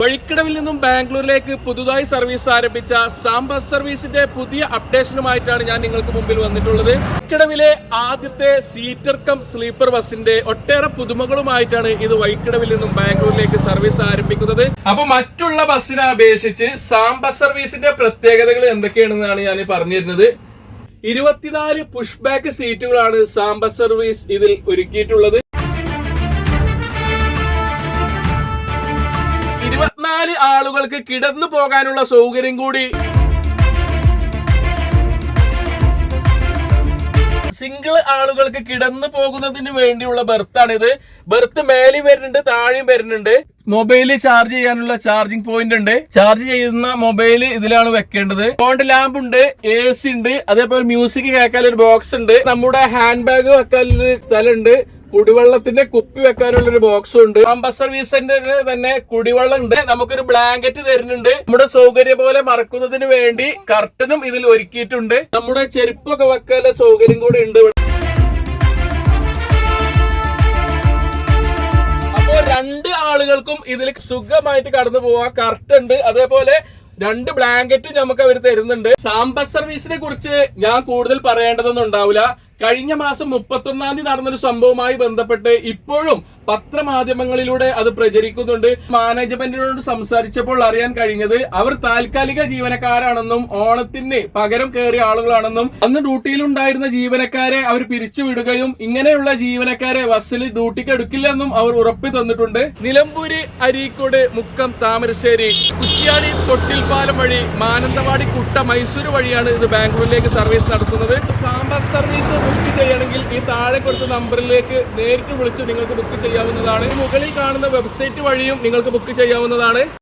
വഴിക്കടവിൽ നിന്നും ബാംഗ്ലൂരിലേക്ക് പുതുതായി സർവീസ് ആരംഭിച്ച സാംബസ് സർവീസിന്റെ പുതിയ അപ്ഡേഷനുമായിട്ടാണ് ഞാൻ നിങ്ങൾക്ക് മുമ്പിൽ വന്നിട്ടുള്ളത്. വഴിക്കടവിലെ ആദ്യത്തെ സീറ്റർ കം സ്ലീപ്പർ ബസിന്റെ ഒട്ടേറെ പുതുമകളുമായിട്ടാണ് ഇത് വഴിക്കടവിൽ നിന്നും ബാംഗ്ലൂരിലേക്ക് സർവീസ് ആരംഭിക്കുന്നത്. അപ്പൊ മറ്റുള്ള ബസ്സിനെ അപേക്ഷിച്ച് സാംബസ് സർവീസിന്റെ പ്രത്യേകതകൾ എന്തൊക്കെയാണെന്നാണ് ഞാൻ പറഞ്ഞിരുന്നത്. 24 പുഷ് ബാക്ക് സീറ്റുകളാണ് സാംബസ് സർവീസ് ഇതിൽ ഒരുക്കിയിട്ടുള്ളത്. 24 ആളുകൾക്ക് കിടന്നു പോകാനുള്ള സൗകര്യം കൂടി സിംഗിൾ ആളുകൾക്ക് കിടന്നു പോകുന്നതിന് വേണ്ടിയുള്ള ബെർത്താണിത്. ബെർത്ത് മേലെയും വരുന്നുണ്ട്, താഴെയും വരുന്നുണ്ട്. മൊബൈല് ചാർജ് ചെയ്യാനുള്ള ചാർജിങ് പോയിന്റ് ഉണ്ട്. ചാർജ് ചെയ്യുന്ന മൊബൈല് ഇതിലാണ് വെക്കേണ്ടത്. ഫോണ്ട് ലാമ്പ് ഉണ്ട്, AC ഉണ്ട്, അതേപോലെ മ്യൂസിക് കേൾക്കാൻ ഒരു ബോക്സ് ഉണ്ട്. നമ്മുടെ ഹാൻഡ് ബാഗ് വെക്കാനൊരു സ്ഥലമുണ്ട്. കുടിവെള്ളത്തിന്റെ കുപ്പി വെക്കാനുള്ള ഒരു ബോക്സും ഉണ്ട്. സാംബസ് സർവീസിന്റെ തന്നെ കുടിവെള്ളം ഉണ്ട്. നമുക്കൊരു ബ്ലാങ്കറ്റ് തരുന്നുണ്ട്. നമ്മുടെ സൗകര്യം പോലെ മറക്കുന്നതിന് വേണ്ടി കർട്ടനും ഇതിൽ ഒരുക്കിയിട്ടുണ്ട്. നമ്മുടെ ചെരുപ്പൊക്കെ വെക്കാനുള്ള സൗകര്യം കൂടി ഉണ്ട്. അപ്പോ 2 ആളുകൾക്കും ഇതിൽ സുഖമായിട്ട് കടന്നു പോവാം. കർട്ടൻ ഉണ്ട്, അതേപോലെ 2 ബ്ലാങ്കറ്റും നമുക്ക് അവർ തരുന്നുണ്ട്. സാംബസ് സർവീസിനെ കുറിച്ച് ഞാൻ കൂടുതൽ പറയേണ്ടതൊന്നും ഉണ്ടാവില്ല. കഴിഞ്ഞ മാസം 31-ാം തീയതി നടന്നൊരു സംഭവവുമായി ബന്ധപ്പെട്ട് ഇപ്പോഴും പത്രമാധ്യമങ്ങളിലൂടെ അത് പ്രചരിക്കുന്നുണ്ട്. മാനേജ്മെന്റിനോട് സംസാരിച്ചപ്പോൾ അറിയാൻ കഴിഞ്ഞത് അവർ താൽക്കാലിക ജീവനക്കാരാണെന്നും ഓണത്തിന് പകരം കയറിയ ആളുകളാണെന്നും അന്ന് ഡ്യൂട്ടിയിലുണ്ടായിരുന്ന ജീവനക്കാരെ അവർ പിരിച്ചുവിടുകയും ഇങ്ങനെയുള്ള ജീവനക്കാരെ ബസ്സിൽ ഡ്യൂട്ടിക്ക് എടുക്കില്ലെന്നും അവർ ഉറപ്പ് തന്നിട്ടുണ്ട്. നിലമ്പൂര്, അരീക്കോട്, മുക്കം, താമരശ്ശേരി, കുറ്റ്യാടി, തൊട്ടിൽപ്പാലം വഴി മാനന്തവാടി, കുട്ട, മൈസൂര് വഴിയാണ് ഇത് ബാംഗ്ലൂരിലേക്ക് സർവീസ് നടത്തുന്നത്. സാംബസ് സർവീസ് ബുക്ക് ചെയ്യണമെങ്കിൽ ഈ താഴെ കൊടുത്ത നമ്പറിലേക്ക് നേരിട്ട് വിളിച്ച് നിങ്ങൾക്ക് ബുക്ക് ചെയ്യാവുന്നതാണ്. മുകളിൽ കാണുന്ന വെബ്സൈറ്റ് വഴിയും നിങ്ങൾക്ക് ബുക്ക് ചെയ്യാവുന്നതാണ്.